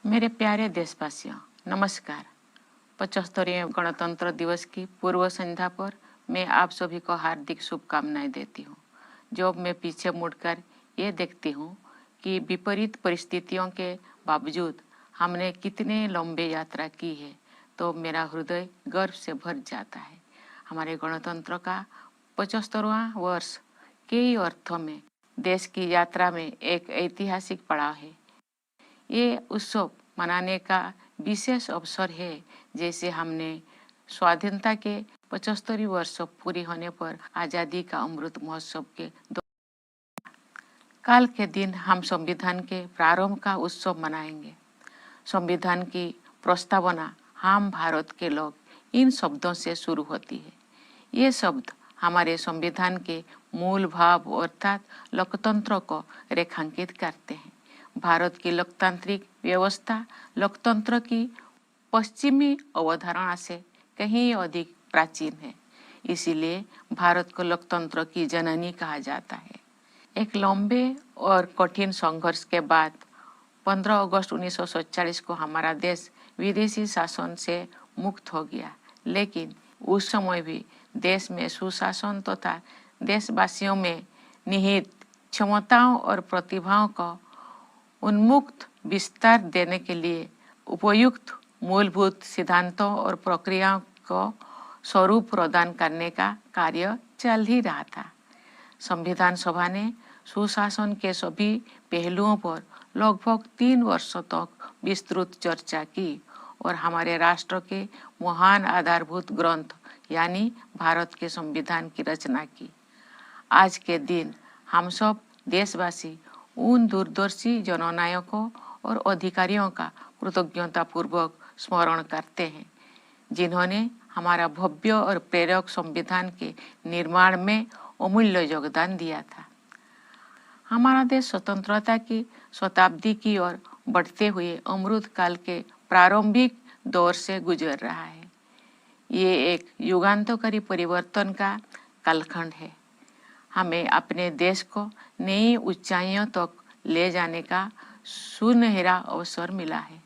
मेरे प्यारे देशवासियों, नमस्कार। 75वें गणतंत्र दिवस की पूर्व संध्या पर मैं आप सभी को हार्दिक शुभकामनाएं देती हूँ। जब मैं पीछे मुड़कर ये देखती हूँ कि विपरीत परिस्थितियों के बावजूद हमने कितने लंबे यात्रा की है, तो मेरा हृदय गर्व से भर जाता है। हमारे गणतंत्र का 75वां वर्ष कई अर्थों में देश की यात्रा में एक ऐतिहासिक पड़ाव है। ये उत्सव मनाने का विशेष अवसर है, जैसे हमने स्वाधीनता के 75 वर्ष पूरी होने पर आजादी का अमृत महोत्सव के काल के दिन हम संविधान के प्रारंभ का उत्सव मनाएंगे। संविधान की प्रस्तावना हम भारत के लोग इन शब्दों से शुरू होती है। ये शब्द हमारे संविधान के मूल भाव अर्थात लोकतंत्र को रेखांकित करते हैं। भारत की लोकतांत्रिक व्यवस्था लोकतंत्र की पश्चिमी अवधारणा से कहीं अधिक प्राचीन है, इसीलिए भारत को लोकतंत्र की जननी कहा जाता है। एक लंबे और कठिन संघर्ष के बाद 15 अगस्त 1947 को हमारा देश विदेशी शासन से मुक्त हो गया, लेकिन उस समय भी देश में सुशासन तथा देशवासियों में निहित क्षमताओं और प्रतिभाओं को उन्मुक्त विस्तार देने के लिए उपयुक्त मूलभूत सिद्धांतों और प्रक्रियाओं को स्वरूप प्रदान करने का कार्य चल ही रहा था। संविधान सभा ने सुशासन के सभी पहलुओं पर लगभग 3 वर्षों तक विस्तृत चर्चा की और हमारे राष्ट्र के महान आधारभूत ग्रंथ यानी भारत के संविधान की रचना की। आज के दिन हम सब देशवासी उन दूरदर्शी जननायकों और अधिकारियों का कृतज्ञतापूर्वक स्मरण करते हैं, जिन्होंने हमारा भव्य और प्रेरक संविधान के निर्माण में अमूल्य योगदान दिया था। हमारा देश स्वतंत्रता की शताब्दी की ओर बढ़ते हुए अमृत काल के प्रारंभिक दौर से गुजर रहा है। ये एक युगांतकारी परिवर्तन का कालखंड है। हमें अपने देश को नई ऊंचाइयों तक ले जाने का सुनहरा अवसर मिला है।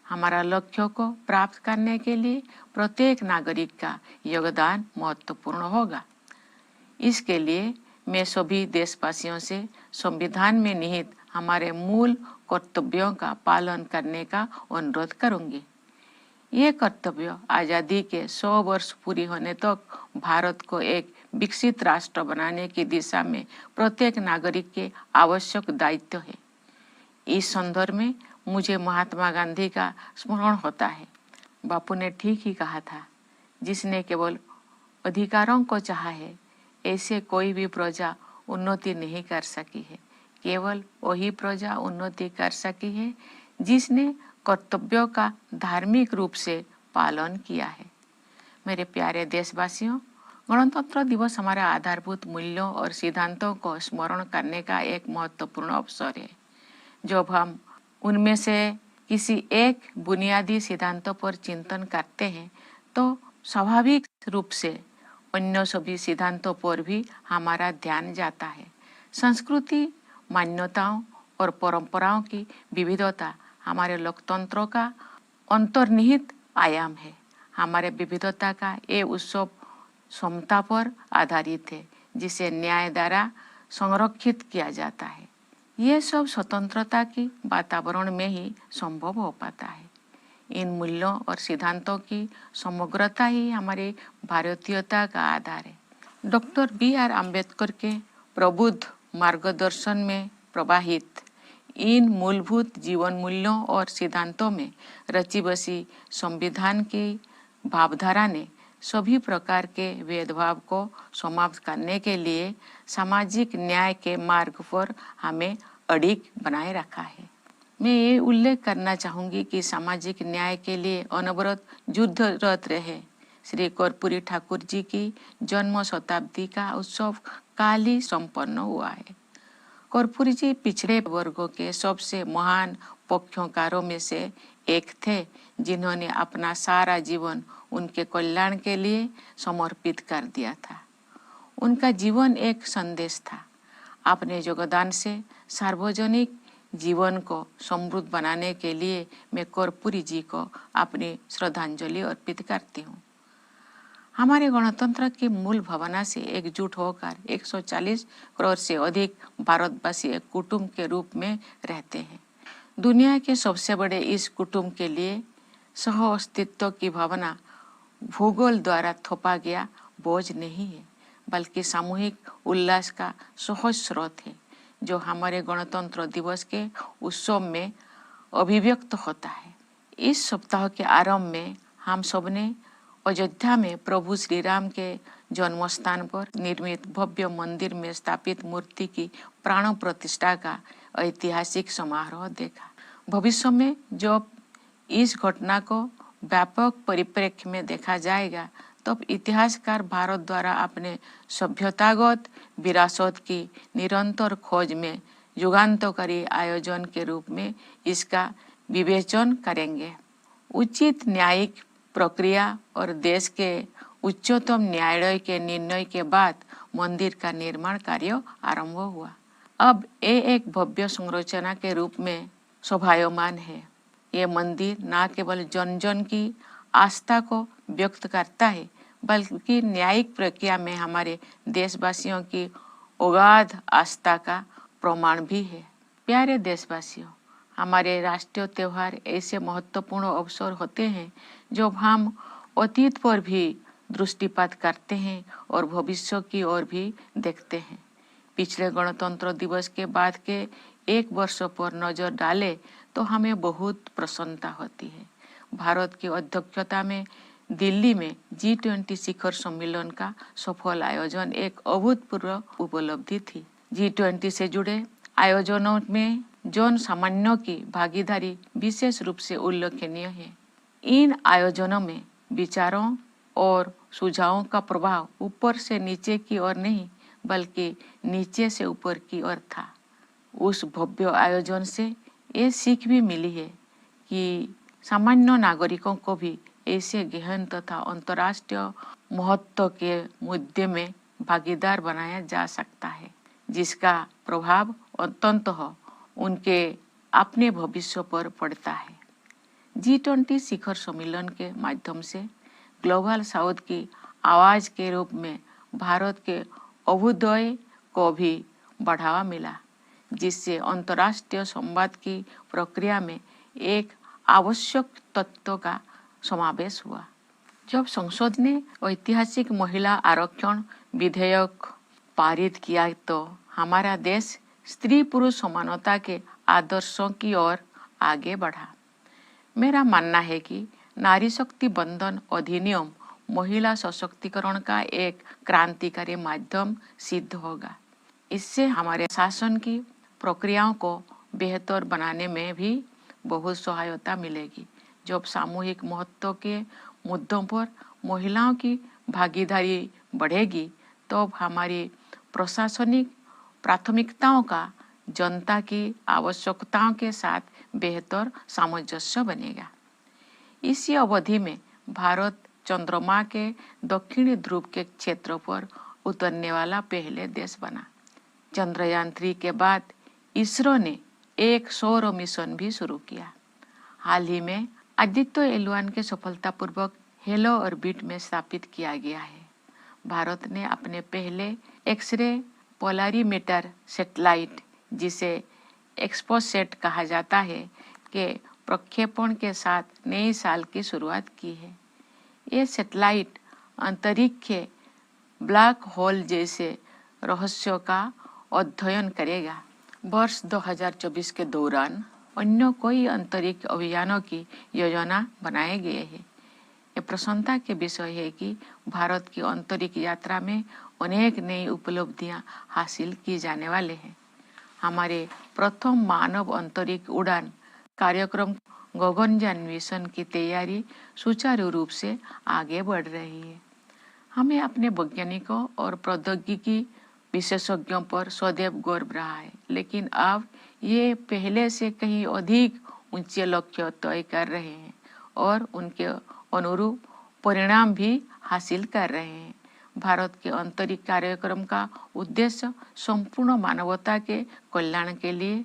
हमारा लक्ष्यों को प्राप्त करने के लिए प्रत्येक नागरिक का योगदान महत्वपूर्ण होगा। इसके लिए मैं सभी देशवासियों से संविधान में निहित हमारे मूल कर्तव्यों का पालन करने का अनुरोध करूंगी। ये कर्तव्य आज़ादी के 100 वर्ष पूरी होने तक भारत को एक विकसित राष्ट्र बनाने की दिशा में प्रत्येक नागरिक के आवश्यक दायित्व है। इस संदर्भ में मुझे महात्मा गांधी का स्मरण होता है। बापू ने ठीक ही कहा था, जिसने केवल अधिकारों को चाहा है, ऐसे कोई भी प्रजा उन्नति नहीं कर सकी है। केवल वही प्रजा उन्नति कर सकी है जिसने कर्तव्यों का धार्मिक रूप से पालन किया है। मेरे प्यारे देशवासियों, गणतंत्र दिवस हमारा आधारभूत मूल्यों और सिद्धांतों को स्मरण करने का एक महत्वपूर्ण अवसर है। जब हम उनमें से किसी एक बुनियादी सिद्धांतों पर चिंतन करते हैं, तो स्वाभाविक रूप से अन्य सभी सिद्धांतों पर भी हमारा ध्यान जाता है। संस्कृति, मान्यताओं और परंपराओं की विविधता हमारे लोकतंत्र का अंतर्निहित आयाम है। हमारे विविधता का ये उत्सव समता पर आधारित है, जिसे न्याय द्वारा संरक्षित किया जाता है। ये सब स्वतंत्रता की वातावरण में ही संभव हो पाता है। इन मूल्यों और सिद्धांतों की समग्रता ही हमारी भारतीयता का आधार है। Doctor B.R. अम्बेडकर के प्रबुद्ध मार्गदर्शन में प्रवाहित इन मूलभूत जीवन मूल्यों और सिद्धांतों में रची बसी संविधान की भावधारा ने सभी प्रकार के भेदभाव को समाप्त करने के लिए सामाजिक न्याय के मार्ग पर हमें अडिग बनाए रखा है। मैं ये उल्लेख करना चाहूँगी कि सामाजिक न्याय के लिए अनवरत युद्धरत रहे श्री कर्पूरी ठाकुर जी की जन्म शताब्दी का उत्सव काल ही संपन्न हुआ है। कर्पूरी जी पिछड़े वर्गों के सबसे महान पक्षकारों में से एक थे, जिन्होंने अपना सारा जीवन उनके कल्याण के लिए समर्पित कर दिया था। उनका जीवन एक संदेश था। अपने योगदान से सार्वजनिक जीवन को समृद्ध बनाने के लिए मैं कर्पूरी जी को अपनी श्रद्धांजलि अर्पित करती हूँ। हमारे गणतंत्र की मूल भावना से एकजुट होकर 140 करोड़ से अधिक भारतवासी एक कुटुंब के रूप में रहते हैं। दुनिया के सबसे बड़े इस कुटुंब के लिए सह अस्तित्व की भावना भूगोल द्वारा थोपा गया बोझ नहीं है, बल्कि सामूहिक उल्लास का सहज स्रोत है, जो हमारे गणतंत्र दिवस के उत्सव में अभिव्यक्त होता है। इस सप्ताह के आरंभ में हम सबने अयोध्या में प्रभु श्री राम के जन्म स्थान पर निर्मित भव्य मंदिर में स्थापित मूर्ति की प्राण प्रतिष्ठा का ऐतिहासिक समारोह देखा। भविष्य में जब इस घटना को व्यापक परिप्रेक्ष्य में देखा जाएगा, तब इतिहासकार भारत द्वारा अपने सभ्यतागत विरासत की निरंतर खोज में युगांतकारी आयोजन के रूप में इसका विवेचन करेंगे। उचित न्यायिक प्रक्रिया और देश के उच्चतम न्यायालय के निर्णय के बाद मंदिर का निर्माण कार्य आरंभ हुआ। अब ये एक भव्य संरचना के रूप में शोभायमान है। ये मंदिर न केवल जन जन की आस्था को व्यक्त करता है, बल्कि न्यायिक प्रक्रिया में हमारे देशवासियों की अगाध आस्था का प्रमाण भी है। प्यारे देशवासियों, हमारे राष्ट्रीय त्योहार ऐसे महत्वपूर्ण अवसर होते हैं जब हम अतीत पर भी दृष्टिपात करते हैं और भविष्य की ओर भी देखते हैं। पिछले गणतंत्र दिवस के बाद के एक वर्ष पर नजर डालें तो हमें बहुत प्रसन्नता होती है। भारत की अध्यक्षता में दिल्ली में G20 शिखर सम्मेलन का सफल आयोजन एक अभूतपूर्व उपलब्धि थी। G20 से जुड़े आयोजनों में जन सामान्यों की भागीदारी विशेष रूप से उल्लेखनीय है। इन आयोजनों में विचारों और सुझावों का प्रभाव ऊपर से नीचे की ओर नहीं, बल्कि नीचे से ऊपर की ओर था। उस भव्य आयोजन से ये सीख भी मिली है कि सामान्य नागरिकों को भी ऐसे गहन तथा अंतर्राष्ट्रीय महत्व के मुद्दे में भागीदार बनाया जा सकता है, जिसका प्रभाव अंततः उनके अपने भविष्य पर पड़ता है। G20 शिखर सम्मेलन के माध्यम से ग्लोबल साउथ की आवाज के रूप में भारत के अभ्युदय को भी बढ़ावा मिला, जिससे अंतर्राष्ट्रीय संवाद की प्रक्रिया में एक आवश्यक तत्व का समावेश हुआ। जब संसद ने ऐतिहासिक महिला आरक्षण विधेयक पारित किया, तो हमारा देश स्त्री पुरुष समानता के आदर्शों की ओर आगे बढ़ा। मेरा मानना है कि नारी शक्ति बंधन अधिनियम महिला सशक्तिकरण का एक क्रांतिकारी माध्यम सिद्ध होगा। इससे हमारे शासन की प्रक्रियाओं को बेहतर बनाने में भी बहुत सहायता मिलेगी। जब सामूहिक महत्व के मुद्दों पर महिलाओं की भागीदारी बढ़ेगी, तो हमारी प्रशासनिक प्राथमिकताओं का जनता की आवश्यकताओं के साथ बेहतर सामंजस्य बनेगा। इसी अवधि में भारत चंद्रमा के दक्षिणी ध्रुव के क्षेत्र पर उतरने वाला पहले देश बना। चंद्रयान 3 के बाद इसरो ने एक सौर मिशन भी शुरू किया। हाल ही में आदित्य L1 के सफलतापूर्वक हेलो ऑर्बिट में स्थापित किया गया है। भारत ने अपने पहले एक्सरे पोलरीमीटर सैटेलाइट, जिसे एक्सपोसेट कहा जाता है, के प्रक्षेपण के साथ नए साल की शुरुआत की है। ये सैटेलाइट अंतरिक्ष ब्लैक होल जैसे रहस्यों का अध्ययन करेगा। वर्ष 2024 के दौरान अन्य कोई अंतरिक्ष अभियानों की योजना बनाए गए हैं। ये प्रसन्नता के विषय है कि भारत की अंतरिक्ष यात्रा में अनेक नई उपलब्धियां हासिल की जाने वाले हैं। हमारे प्रथम मानव अंतरिक्ष उड़ान कार्यक्रम गगनयान मिशन की तैयारी सुचारू रूप से आगे बढ़ रही है। हमें अपने वैज्ञानिकों और प्रौद्योगिकी विशेषज्ञों पर सदैव गर्व रहा है, लेकिन अब ये पहले से कहीं अधिक ऊंचे लक्ष्य तय कर रहे हैं और उनके अनुरूप परिणाम भी हासिल कर रहे हैं। भारत के अंतरिक्ष कार्यक्रम का उद्देश्य संपूर्ण मानवता के कल्याण के लिए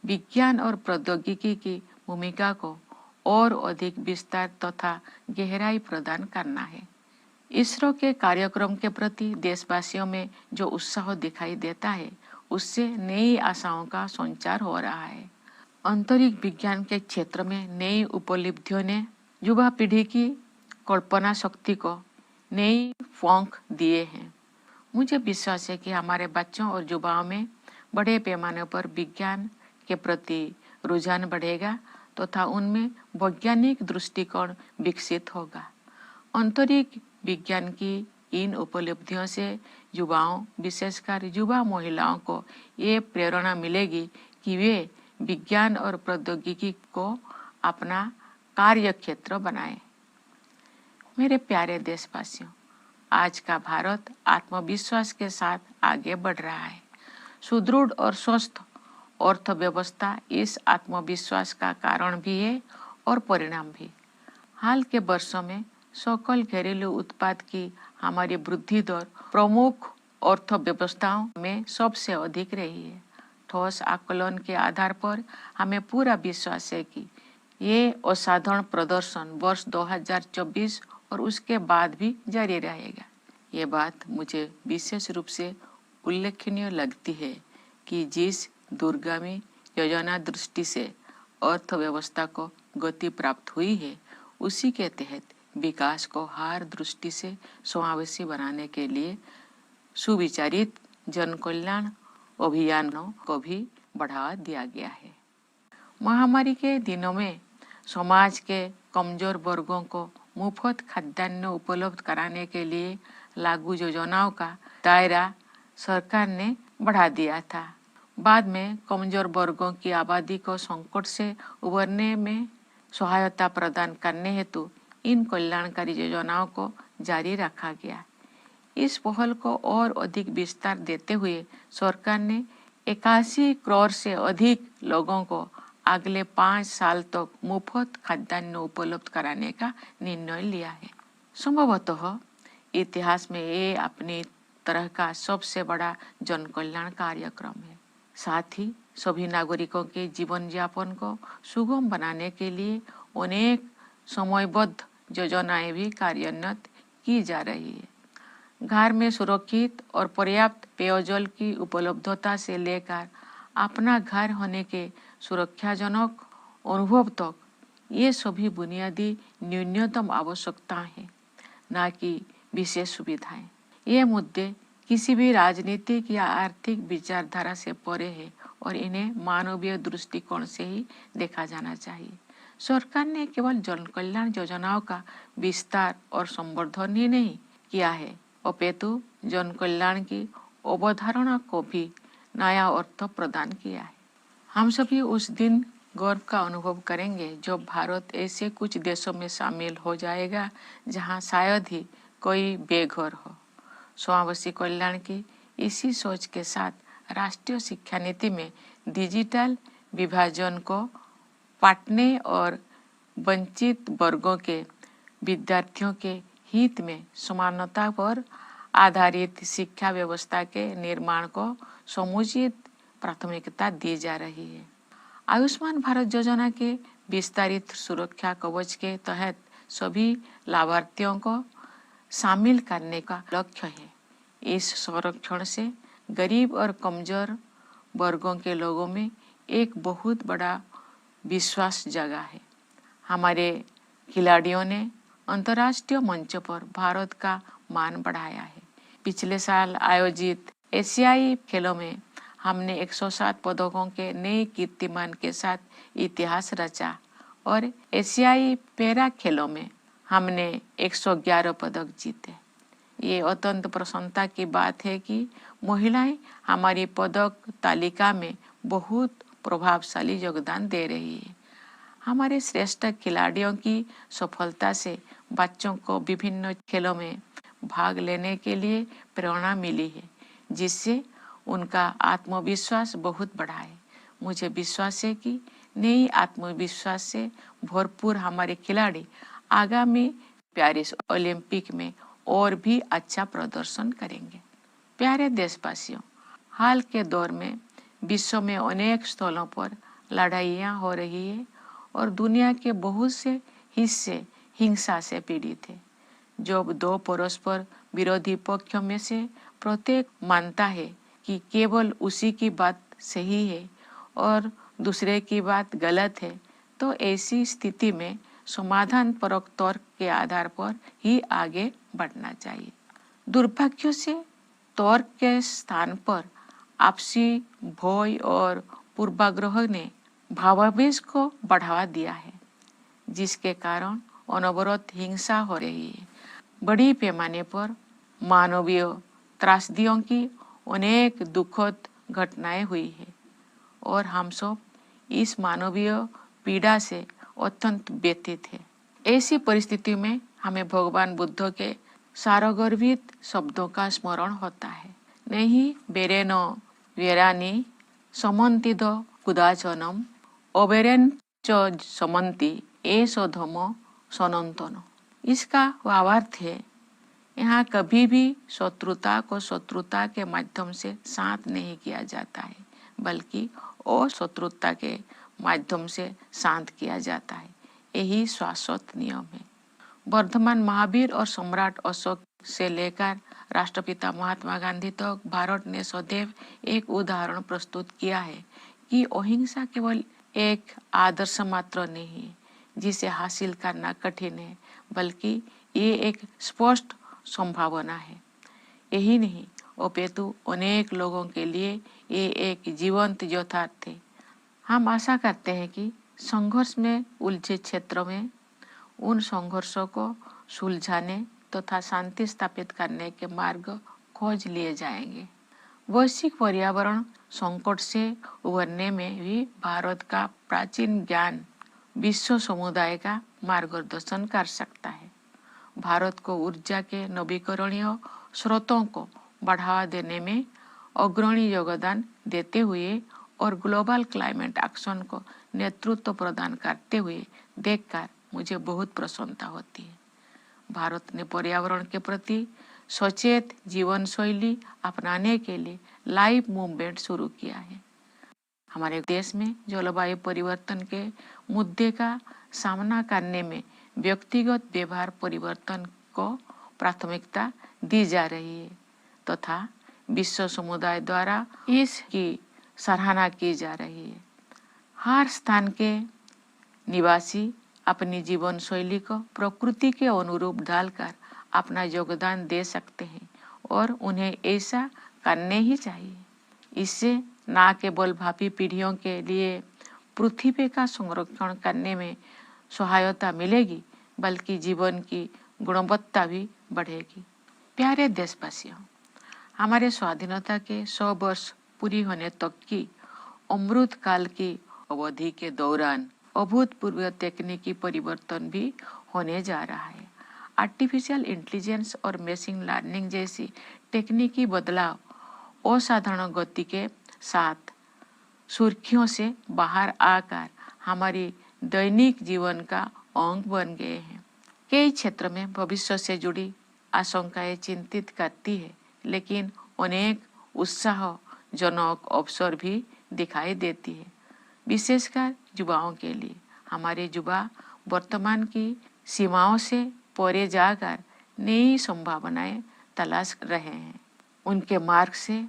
विज्ञान और प्रौद्योगिकी की भूमिका को और अधिक विस्तार तथा गहराई प्रदान करना है। इसरो के कार्यक्रम के प्रति देशवासियों में जो उत्साह दिखाई देता है, उससे नई आशाओं का संचार हो रहा है। अंतरिक्ष विज्ञान के क्षेत्र में नई उपलब्धियों ने युवा पीढ़ी की कल्पना शक्ति को नई पंख दिए हैं। मुझे विश्वास है कि हमारे बच्चों और युवाओं में बड़े पैमाने पर विज्ञान के प्रति रुझान बढ़ेगा तथा उनमें वैज्ञानिक दृष्टिकोण विकसित होगा। अंतरिक्ष विज्ञान की इन उपलब्धियों से युवाओं, विशेषकर युवा महिलाओं को ये प्रेरणा मिलेगी कि वे विज्ञान और प्रौद्योगिकी को अपना कार्य क्षेत्र बनाएं। मेरे प्यारे देशवासियों, आज का भारत आत्मविश्वास के साथ आगे बढ़ रहा है। सुदृढ़ और स्वस्थ अर्थव्यवस्था इस आत्मविश्वास का कारण भी है और परिणाम भी। हाल के वर्षों में सकल घरेलू उत्पाद की हमारी वृद्धि दर प्रमुख अर्थव्यवस्थाओं में सबसे अधिक रही है। ठोस आकलन के आधार पर हमें पूरा विश्वास है कि ये असाधारण प्रदर्शन वर्ष 2024 और उसके बाद भी जारी रहेगा। ये बात मुझे विशेष रूप से उल्लेखनीय लगती है कि जिस दूरगामी योजना दृष्टि से अर्थव्यवस्था को गति प्राप्त हुई है, उसी के तहत विकास को हर दृष्टि से समावेशी बनाने के लिए सुविचारित जन कल्याण अभियानों को भी बढ़ावा दिया गया है। महामारी के दिनों में समाज के कमजोर वर्गों को मुफ्त खाद्यान्न उपलब्ध कराने के लिए लागू योजनाओं का दायरा सरकार ने बढ़ा दिया था। बाद में कमजोर वर्गों की आबादी को संकट से उबरने में सहायता प्रदान करने हेतु इन कल्याणकारी योजनाओं को जारी रखा गया। इस पहल को और अधिक विस्तार देते हुए सरकार ने 81 करोड़ से अधिक लोगों को अगले 5 साल तक मुफ्त खाद्यान्न उपलब्ध कराने का निर्णय लिया है। संभवतः इतिहास में ये अपनी तरह का सबसे बड़ा जन कल्याण कार्यक्रम है। साथ ही सभी नागरिकों के जीवन यापन को सुगम बनाने के लिए अनेक समयबद्ध योजनाएं भी कार्यान्वित की जा रही है। घर में सुरक्षित और पर्याप्त पेयजल की उपलब्धता से लेकर अपना घर होने के सुरक्षाजनक अनुभव तक, ये सभी बुनियादी न्यूनतम आवश्यकताएं हैं, न कि विशेष सुविधाएं। ये मुद्दे किसी भी राजनीतिक या आर्थिक विचारधारा से परे है और इन्हें मानवीय दृष्टिकोण से ही देखा जाना चाहिए। सरकार ने केवल जन कल्याण योजनाओं का विस्तार और संवर्धन ही नहीं किया है, अपितु जन कल्याण की अवधारणा को भी नया अर्थ प्रदान किया है। हम सभी उस दिन गर्व का अनुभव करेंगे जब भारत ऐसे कुछ देशों में शामिल हो जाएगा जहां शायद ही कोई बेघर हो। समावेशी कल्याण की इसी सोच के साथ राष्ट्रीय शिक्षा नीति में डिजिटल विभाजन को पाटने और वंचित वर्गों के विद्यार्थियों के हित में समानता पर आधारित शिक्षा व्यवस्था के निर्माण को समुचित प्राथमिकता दी जा रही है। आयुष्मान भारत योजना के विस्तारित सुरक्षा कवच के तहत सभी लाभार्थियों को शामिल करने का लक्ष्य है। इस संरक्षण से गरीब और कमजोर वर्गों के लोगों में एक बहुत बड़ा विश्वास जगा है। हमारे खिलाड़ियों ने अंतर्राष्ट्रीय मंच पर भारत का मान बढ़ाया है। पिछले साल आयोजित एशियाई खेलों में हमने 107 पदकों के नए कीर्तिमान के साथ इतिहास रचा और एशियाई पैरा खेलों में हमने 111 पदक जीते। ये अत्यंत प्रसन्नता की बात है कि महिलाएं हमारी पदक तालिका में बहुत प्रभावशाली योगदान दे रही है। हमारे श्रेष्ठ खिलाड़ियों की सफलता से बच्चों को विभिन्न खेलों में भाग लेने के लिए प्रेरणा मिली है, जिससे उनका आत्मविश्वास बहुत बढ़ा है। मुझे विश्वास है कि नई आत्मविश्वास से भरपूर हमारे खिलाड़ी आगामी पेरिस ओलंपिक में और भी अच्छा प्रदर्शन करेंगे। प्यारे देशवासियों, हाल के दौर में विश्व में अनेक स्थलों पर लड़ाइयाँ हो रही है और दुनिया के बहुत से हिस्से हिंसा से पीड़ित है। जब दो परस्पर विरोधी पक्षों में से प्रत्येक मानता है कि केवल उसी की बात सही है और दूसरे की बात गलत है, तो ऐसी स्थिति में समाधान परक तर्क के आधार पर ही आगे बढ़ना चाहिए। दुर्भाग्य से तर्क के स्थान पर आपसी भय और पूर्वाग्रह ने भावावेश को बढ़ावा दिया है, जिसके कारण अनवरत हिंसा हो रही है। बड़ी पैमाने पर मानवीय त्रासदियों की अनेक दुखद घटनाएं हुई है और हम सब इस मानवीय पीड़ा से अत्यंत व्यथित है। ऐसी परिस्थिति में हमें भगवान बुद्ध के सारगर्भित शब्दों का स्मरण होता है। नहीं बेरेनो वेरानी समन्तिद कुदाचनम अबेरेन च समन्ति एसो धमो सनंतन। इसका भावार्थ है, यहाँ कभी भी शत्रुता को शत्रुता के माध्यम से शांत नहीं किया जाता है, बल्कि अशत्रुता के माध्यम से शांत किया जाता है। यही शाश्वत नियम है। वर्धमान महावीर और सम्राट अशोक से लेकर राष्ट्रपिता महात्मा गांधी तक भारत ने सदैव एक उदाहरण प्रस्तुत किया है कि अहिंसा केवल एक आदर्श मात्र नहीं है जिसे हासिल करना कठिन है, बल्कि ये एक स्पष्ट संभावना है। यही नहीं, अपितु अनेक लोगों के लिए ये एक जीवंत यथार्थ है। हम आशा करते हैं कि संघर्ष में उलझे क्षेत्रों में उन संघर्षों को सुलझाने तथा शांति स्थापित करने के मार्ग खोज लिए जाएंगे। वैश्विक पर्यावरण संकट से उबरने में भी भारत का प्राचीन ज्ञान विश्व समुदाय का मार्गदर्शन कर सकता है। भारत को ऊर्जा के नवीकरणीय स्रोतों को बढ़ावा देने में अग्रणी योगदान देते हुए और ग्लोबल क्लाइमेट एक्शन को नेतृत्व प्रदान करते हुए देखकर मुझे बहुत प्रसन्नता होती है। भारत ने पर्यावरण के प्रति सचेत जीवन शैली अपनाने के लिए लाइव मूवमेंट शुरू किया है। हमारे देश में जलवायु परिवर्तन के मुद्दे का सामना करने में व्यक्तिगत व्यवहार परिवर्तन को प्राथमिकता दी जा रही है तथा विश्व समुदाय द्वारा इसकी सराहना की जा रही है। हर स्थान के निवासी अपनी जीवन शैली को प्रकृति के अनुरूप ढालकर अपना योगदान दे सकते हैं और उन्हें ऐसा करने ही चाहिए। इससे न केवल भावी पीढ़ियों के लिए पृथ्वी का संरक्षण करने में सहायता मिलेगी, बल्कि जीवन की गुणवत्ता भी बढ़ेगी। प्यारे देशवासियों, हमारे स्वाधीनता के 100 वर्ष पूरी होने तक की अमृत काल की अवधि के दौरान अभूतपूर्व तकनीकी परिवर्तन भी होने जा रहा है। आर्टिफिशियल इंटेलिजेंस और मशीन लर्निंग जैसी तकनीकी बदलाव असाधारण गति के साथ सुर्खियों से बाहर आकर हमारी दैनिक जीवन का अंग बन गए हैं। कई क्षेत्र में भविष्य से जुड़ी आशंकाएं चिंतित करती है, लेकिन अनेक उत्साहजनक अवसर भी दिखाई देती है, विशेषकर युवाओं के लिए। हमारे युवा वर्तमान की सीमाओं से परे जाकर नई संभावनाएं तलाश रहे हैं। उनके मार्ग से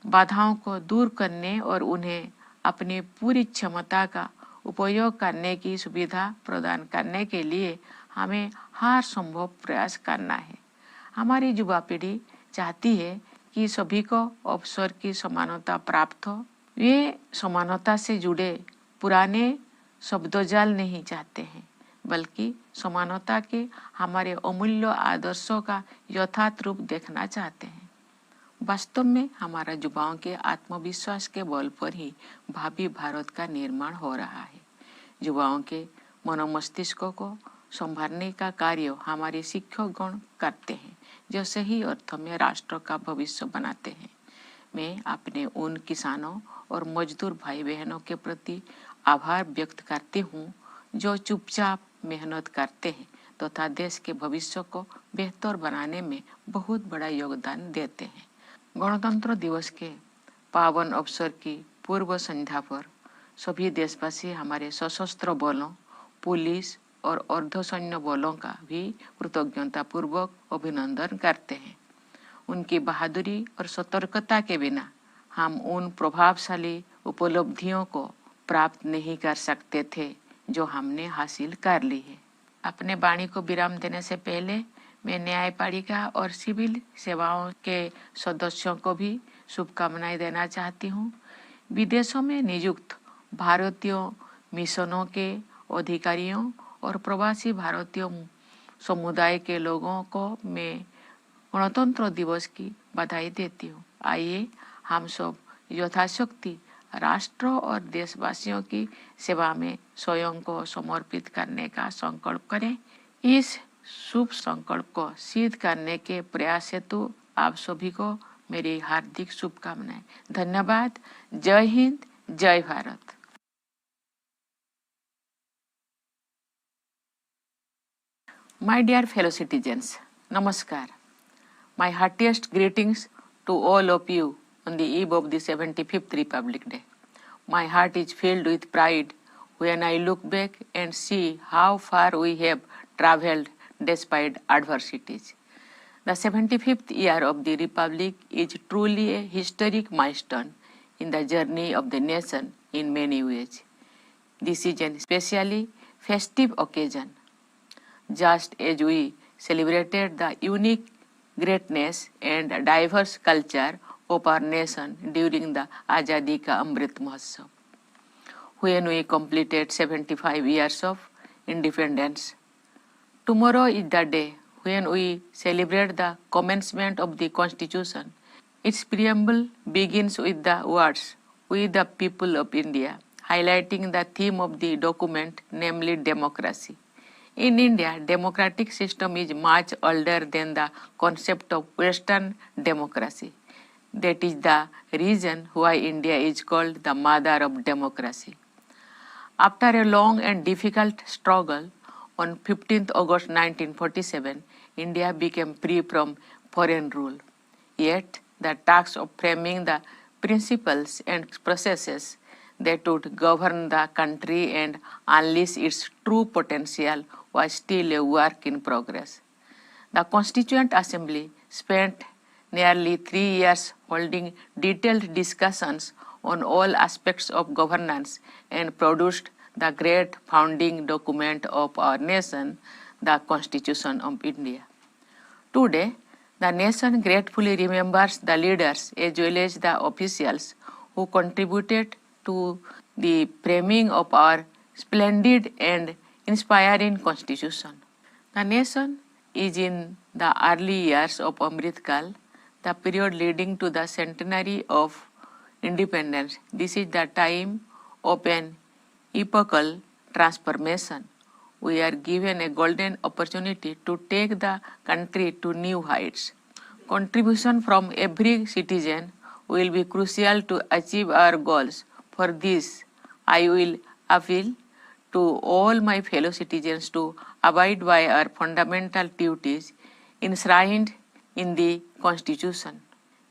बाधाओं को दूर करने और उन्हें अपनी पूरी क्षमता का उपयोग करने की सुविधा प्रदान करने के लिए हमें हर संभव प्रयास करना है। हमारी युवा पीढ़ी चाहती है कि सभी को अवसर की समानता प्राप्त हो। वे समानता से जुड़े पुराने शब्दजाल नहीं चाहते हैं, बल्कि समानता के हमारे अमूल्य आदर्शों का यथार्थ रूप देखना चाहते हैं। वास्तव में हमारा युवाओं के आत्मविश्वास के बल पर ही भावी भारत का निर्माण हो रहा है। युवाओं के मनोमस्तिष्क को संभालने का कार्य हमारे शिक्षकगण करते हैं, जो सही अर्थों में राष्ट्र का भविष्य बनाते हैं। मैं अपने उन किसानों और मजदूर भाई बहनों के प्रति आभार व्यक्त करती हूँ जो चुपचाप मेहनत करते हैं तथा देश के भविष्य को बेहतर बनाने में बहुत बड़ा योगदान देते हैं। गणतंत्र दिवस के पावन अवसर की पूर्व संध्या पर सभी देशवासी हमारे सशस्त्र बलों, पुलिस और अर्धसैन्य बलों का भी कृतज्ञता पूर्वक अभिनंदन करते हैं। उनकी बहादुरी और सतर्कता के बिना हम उन प्रभावशाली उपलब्धियों को प्राप्त नहीं कर सकते थे जो हमने हासिल कर ली है। अपने वाणी को विराम देने से पहले मैं न्यायपालिका और सिविल सेवाओं के सदस्यों को भी शुभकामनाएं देना चाहती हूँ। विदेशों में नियुक्त भारतीय मिशनों के अधिकारियों और प्रवासी भारतीय समुदाय के लोगों को मैं गणतंत्र दिवस की बधाई देती हूँ। आइए हम सब यथाशक्ति राष्ट्र और देशवासियों की सेवा में स्वयं को समर्पित करने का संकल्प करें। इस शुभ संकल्प को सिद्ध करने के प्रयास हेतु आप सभी को मेरी हार्दिक शुभकामनाएं। धन्यवाद। जय हिंद, जय Bharat. My dear fellow citizens, Namaskar. My heartiest greetings to all of you on the eve of the 75th Republic Day. My heart is filled with pride when I look back and see how far we have traveled despite adversities. The 75th year of the Republic is truly a historic milestone in the journey of the nation in many ways. This is an especially festive occasion. Just as we celebrated the unique greatness and diverse culture of our nation during the Azadi Ka Amrit Mahotsav, when we completed 75 years of independence. Tomorrow is the day when we celebrate the commencement of the Constitution. Its preamble begins with the words, "We the people of India," highlighting the theme of the document, namely democracy. In India, democratic system is much older than the concept of Western democracy. That is the reason why India is called the mother of democracy. After a long and difficult struggle, on 15th August 1947, India became free from foreign rule. Yet, the task of framing the principles and processes that would govern the country and unleash its true potential was still a work in progress. The Constituent Assembly spent nearly 3 years holding detailed discussions on all aspects of governance and produced the great founding document of our nation, the Constitution of India. Today, the nation gratefully remembers the leaders as well as the officials who contributed to the framing of our splendid and inspiring Constitution. The nation is in the early years of Amrit Kal, the period leading to the centenary of independence. This is the time of an epochal transformation. We are given a golden opportunity to take the country to new heights. Contribution from every citizen will be crucial to achieve our goals. For this, I will appeal to all my fellow citizens to abide by our fundamental duties enshrined in the Constitution.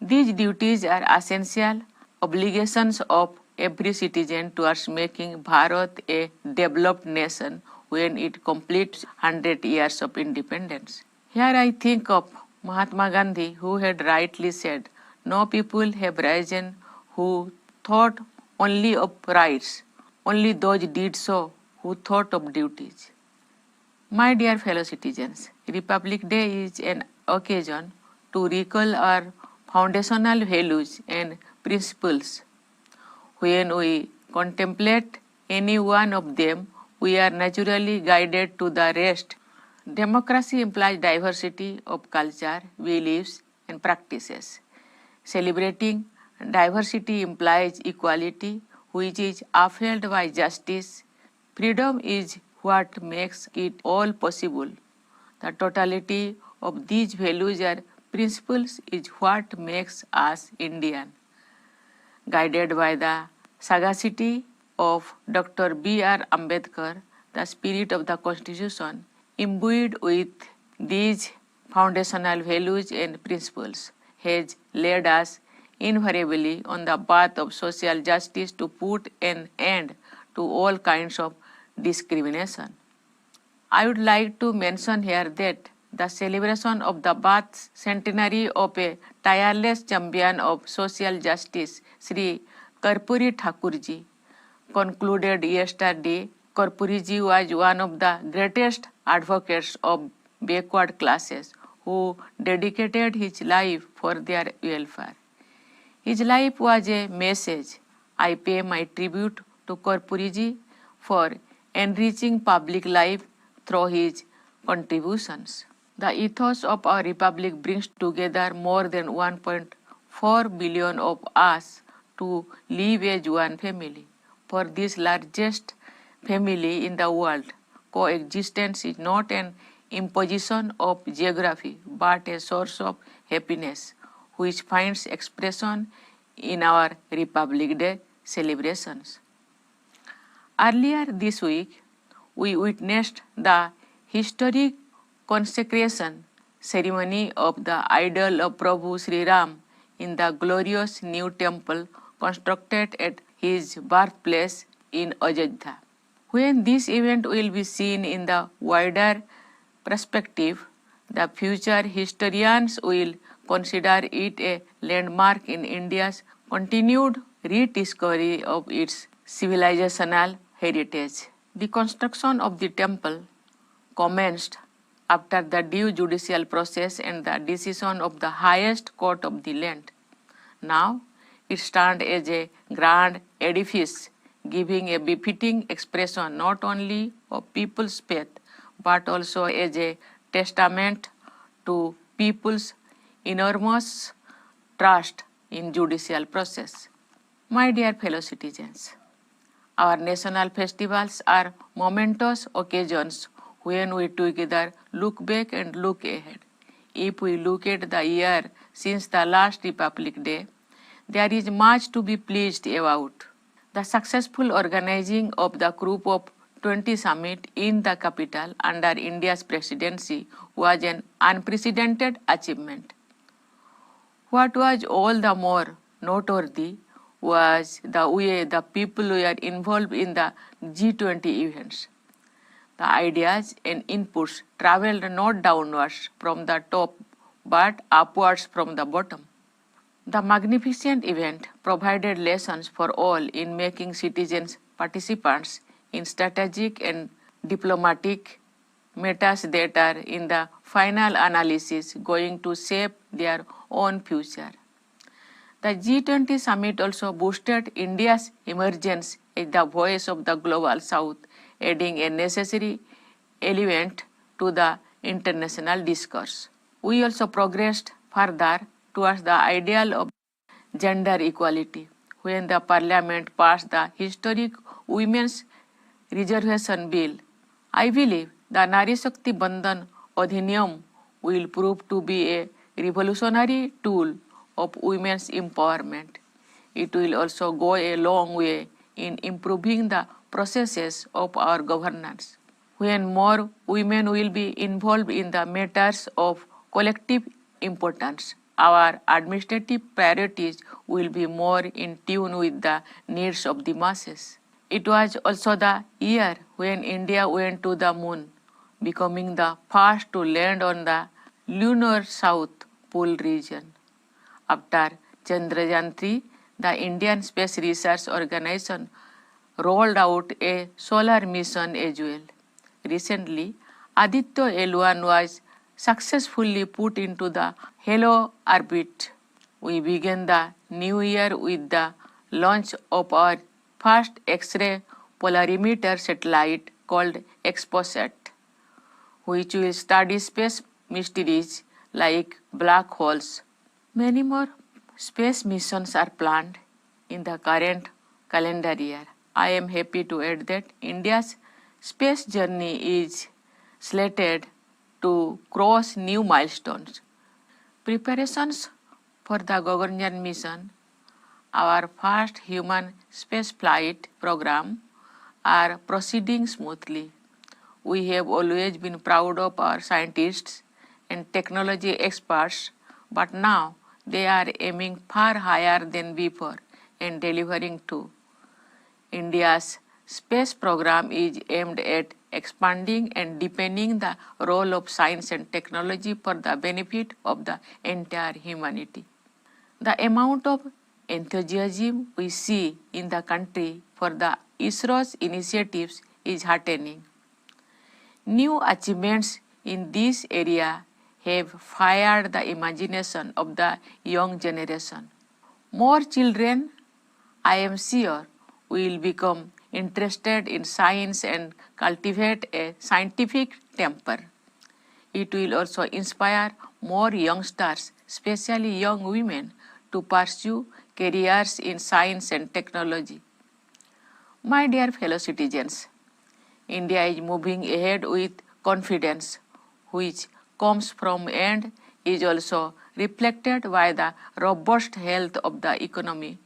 These duties are essential obligations of every citizen towards making Bharat a developed nation when it completes 100 years of independence. Here I think of Mahatma Gandhi, who had rightly said, "No people have risen who thought only of rights, only those did so who thought of duties." My dear fellow citizens, Republic Day is an occasion to recall our foundational values and principles. When we contemplate any one of them, we are naturally guided to the rest. Democracy implies diversity of culture, beliefs, and practices. Celebrating diversity implies equality, which is upheld by justice. Freedom is what makes it all possible. The totality of these values or principles is what makes us Indian. Guided by the sagacity of Dr. B.R. Ambedkar, the spirit of the Constitution, imbued with these foundational values and principles, has led us invariably on the path of social justice to put an end to all kinds of discrimination. I would like to mention here that the celebration of the birth centenary of a tireless champion of social justice, Sri Karpuri Thakurji, concluded yesterday. Karpuriji was one of the greatest advocates of backward classes who dedicated his life for their welfare. His life was a message. I pay my tribute to Karpuriji for enriching public life through his contributions. The ethos of our republic brings together more than 1.4 billion of us to live as one family. For this largest family in the world, coexistence is not an imposition of geography but a source of happiness which finds expression in our Republic Day celebrations. Earlier this week, we witnessed the historic consecration ceremony of the idol of Prabhu Sri Ram in the glorious new temple constructed at his birthplace in Ajodhya. When this event will be seen in the wider perspective, the future historians will consider it a landmark in India's continued rediscovery of its civilizational heritage. The construction of the temple commenced after the due judicial process and the decision of the highest court of the land. Now, it stands as a grand edifice, giving a befitting expression not only of people's faith, but also as a testament to people's enormous trust in judicial process. My dear fellow citizens, our national festivals are momentous occasions when we together look back and look ahead. If we look at the year since the last Republic Day, there is much to be pleased about. The successful organizing of the Group of 20 Summit in the capital under India's presidency was an unprecedented achievement. What was all the more noteworthy was the way the people were involved in the G20 events. The ideas and inputs traveled not downwards from the top but upwards from the bottom. The magnificent event provided lessons for all in making citizens participants in strategic and diplomatic matters that are in the final analysis going to shape their own future. The G20 summit also boosted India's emergence as the voice of the global south, adding a necessary element to the international discourse. We also progressed further towards the ideal of gender equality when the parliament passed the historic Women's Reservation Bill. I believe the Nari Shakti Bandhan Adhiniyam will prove to be a revolutionary tool of women's empowerment. It will also go a long way in improving the processes of our governance. When more women will be involved in the matters of collective importance, our administrative priorities will be more in tune with the needs of the masses. It was also the year when India went to the moon, becoming the first to land on the lunar South Pole region. After Chandrayaan-3, the Indian Space Research Organization rolled out a solar mission as well. Recently, Aditya L1 was successfully put into the halo orbit. We began the new year with the launch of our first X-ray polarimeter satellite called XPOSat, which will study space mysteries like black holes. Many more space missions are planned in the current calendar year. I am happy to add that India's space journey is slated to cross new milestones. Preparations for the Gaganyaan mission, our first human spaceflight program, are proceeding smoothly. We have always been proud of our scientists and technology experts, but now they are aiming far higher than before and delivering too. India's space program is aimed at expanding and deepening the role of science and technology for the benefit of the entire humanity. The amount of enthusiasm we see in the country for the ISRO's initiatives is heartening. New achievements in this area have fired the imagination of the young generation. More children, I am sure, will become interested in science and cultivate a scientific temper. It will also inspire more youngsters, especially young women, to pursue careers in science and technology. My dear fellow citizens, India is moving ahead with confidence, which comes from and is also reflected by the robust health of the economy.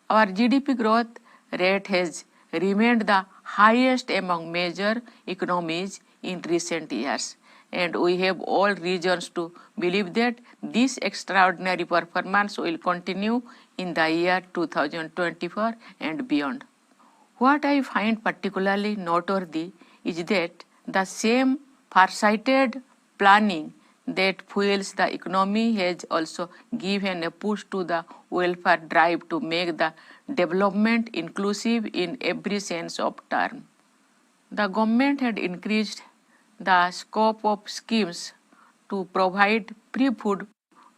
Our GDP growth rate has remained the highest among major economies in recent years, and we have all reasons to believe that this extraordinary performance will continue in the year 2024 and beyond. What I find particularly noteworthy is that the same farsighted planning that fuels the economy has also given a push to the welfare drive to make the development inclusive in every sense of term. The government had increased the scope of schemes to provide free food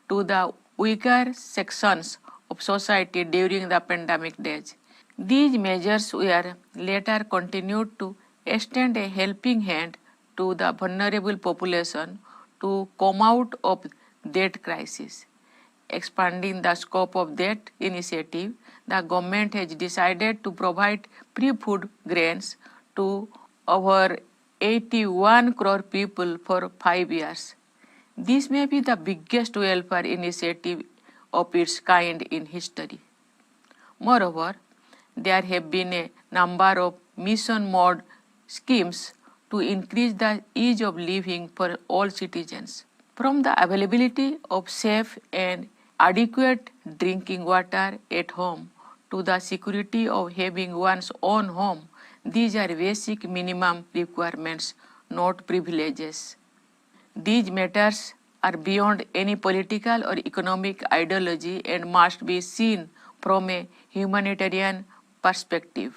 to the weaker sections of society during the pandemic days. These measures were later continued to extend a helping hand to the vulnerable population to come out of that crisis. Expanding the scope of that initiative, the government has decided to provide free food grains to over 81 crore people for 5 years. This may be the biggest welfare initiative of its kind in history. Moreover, there have been a number of mission mode schemes to increase the ease of living for all citizens. From the availability of safe and adequate drinking water at home to the security of having one's own home, these are basic minimum requirements, not privileges. These matters are beyond any political or economic ideology and must be seen from a humanitarian perspective.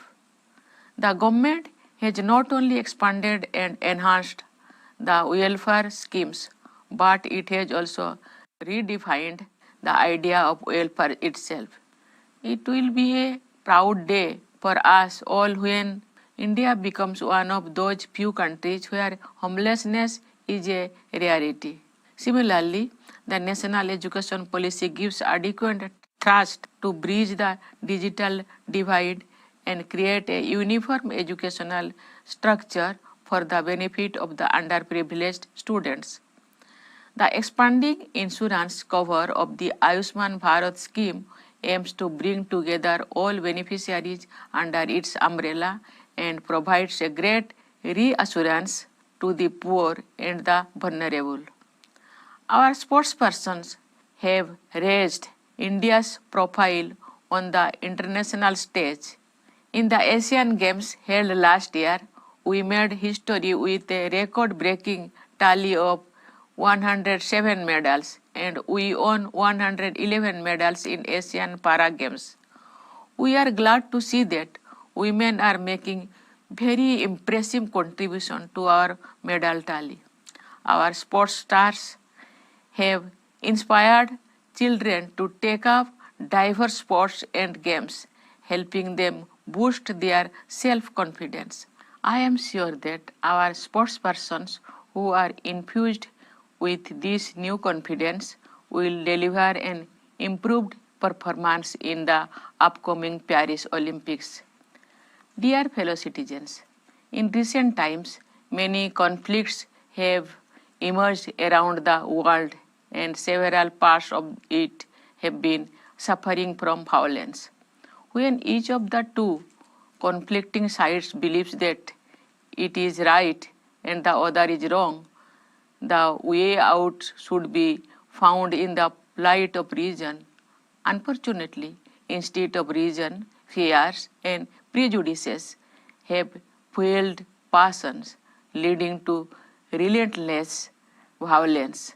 The government has not only expanded and enhanced the welfare schemes, but it has also redefined the idea of welfare itself. It will be a proud day for us all when India becomes one of those few countries where homelessness is a rarity. Similarly, the national education policy gives adequate thrust to bridge the digital divide and create a uniform educational structure for the benefit of the underprivileged students. The expanding insurance cover of the Ayushman Bharat scheme aims to bring together all beneficiaries under its umbrella and provides a great reassurance to the poor and the vulnerable. Our sportspersons have raised India's profile on the international stage. In the Asian Games held last year, we made history with a record-breaking tally of 107 medals, and we won 111 medals in Asian Para Games. We are glad to see that women are making very impressive contribution to our medal tally. Our sports stars have inspired children to take up diverse sports and games, helping them boost their self-confidence. I am sure that our sportspersons who are infused with this new confidence will deliver an improved performance in the upcoming Paris Olympics. Dear fellow citizens, in recent times, many conflicts have emerged around the world and several parts of it have been suffering from violence. When each of the two conflicting sides believes that it is right and the other is wrong, the way out should be found in the plight of reason. Unfortunately, instead of reason, fears and prejudices have fueled passions, leading to relentless violence.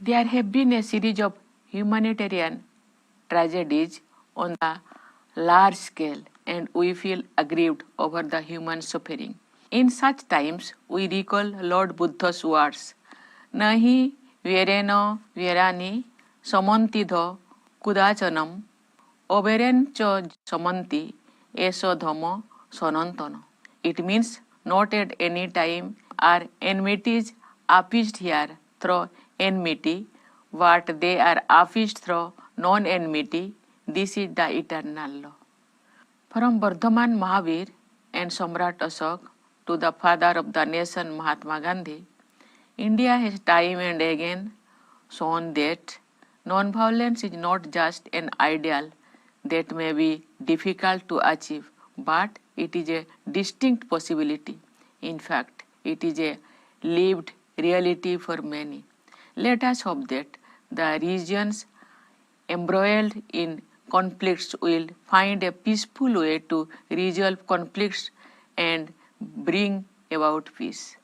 There have been a series of humanitarian tragedies on a large scale, and we feel aggrieved over the human suffering. In such times, we recall Lord Buddha's words, Nahi vereno verani samantidho kudachanam oberen cho samanti eso dhammo sanantana. It means not at any time are enmities appeased here through enmity, but they are appeased through non-enmity. This is the eternal law. From Bardhaman Mahavir and Samrat Ashok to the father of the nation Mahatma Gandhi, India has time and again shown that non-violence is not just an ideal that may be difficult to achieve, but it is a distinct possibility. In fact, it is a lived reality for many. Let us hope that the regions embroiled in conflicts will find a peaceful way to resolve conflicts and bring about peace.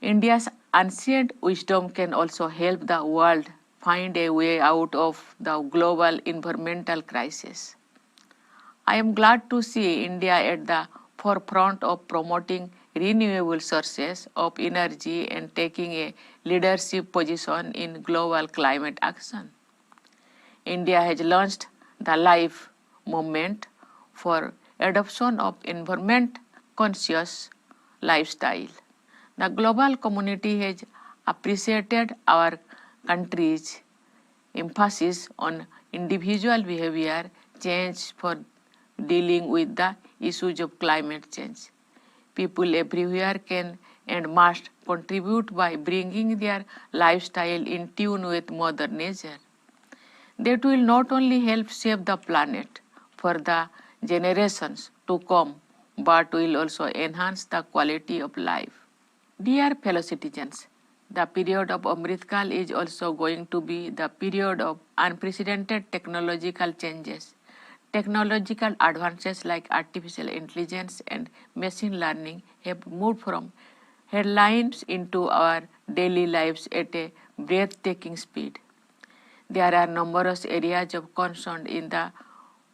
India's ancient wisdom can also help the world find a way out of the global environmental crisis. I am glad to see India at the forefront of promoting renewable sources of energy and taking a leadership position in global climate action. India has launched the LIFE movement for adoption of environment conscious lifestyle. The global community has appreciated our country's emphasis on individual behavior change for dealing with the issues of climate change. People everywhere can and must contribute by bringing their lifestyle in tune with Mother Nature. That will not only help save the planet for the generations to come, but will also enhance the quality of life. Dear fellow citizens, the period of Amritkal is also going to be the period of unprecedented technological changes. Technological advances like artificial intelligence and machine learning have moved from headlines into our daily lives at a breathtaking speed. There are numerous areas of concern in the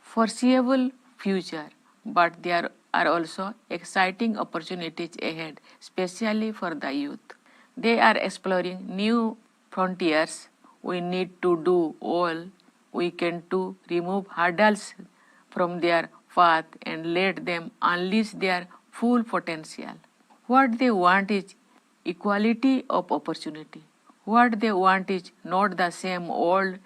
foreseeable future, but there are also exciting opportunities ahead, especially for the youth. They are exploring new frontiers. We need to do all we can to remove hurdles from their path and let them unleash their full potential. What they want is equality of opportunity. What they want is not the same old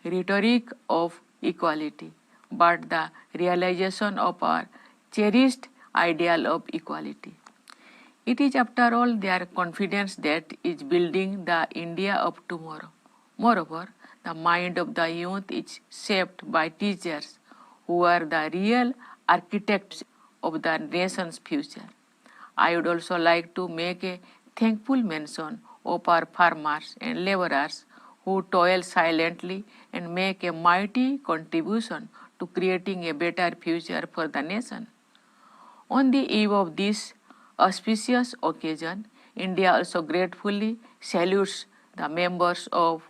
rhetoric of equality, but the realization of our cherished ideal of equality. It is, after all, their confidence that is building the India of tomorrow. Moreover, the mind of the youth is shaped by teachers who are the real architects of the nation's future. I would also like to make a thankful mention of our farmers and laborers who toil silently and make a mighty contribution to creating a better future for the nation. On the eve of this auspicious occasion, India also gratefully salutes the members of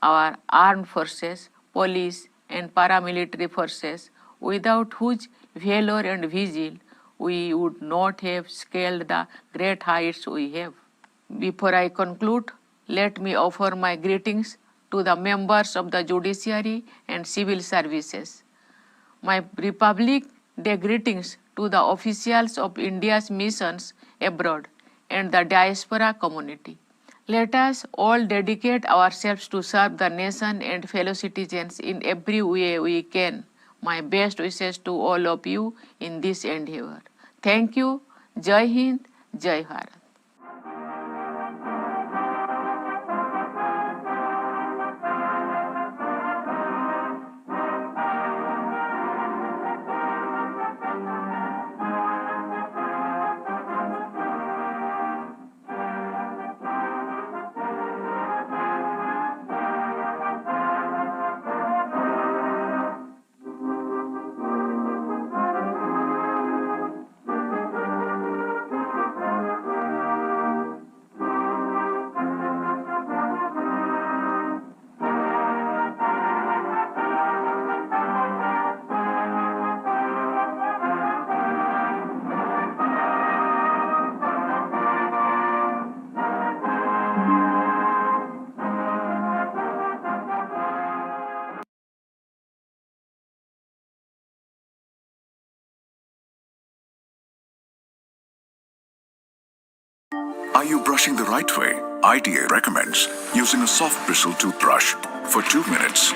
our armed forces, police and paramilitary forces, without whose valor and vigil we would not have scaled the great heights we have. Before I conclude, let me offer my greetings to the members of the judiciary and civil services. My Republic Day greetings to the officials of India's missions abroad and the diaspora community. Let us all dedicate ourselves to serve the nation and fellow citizens in every way we can. My best wishes to all of you in this endeavor. Thank you. Jai Hind, Jai Bharat. Are you brushing the right way? ITA recommends using a soft bristle toothbrush for 2 minutes.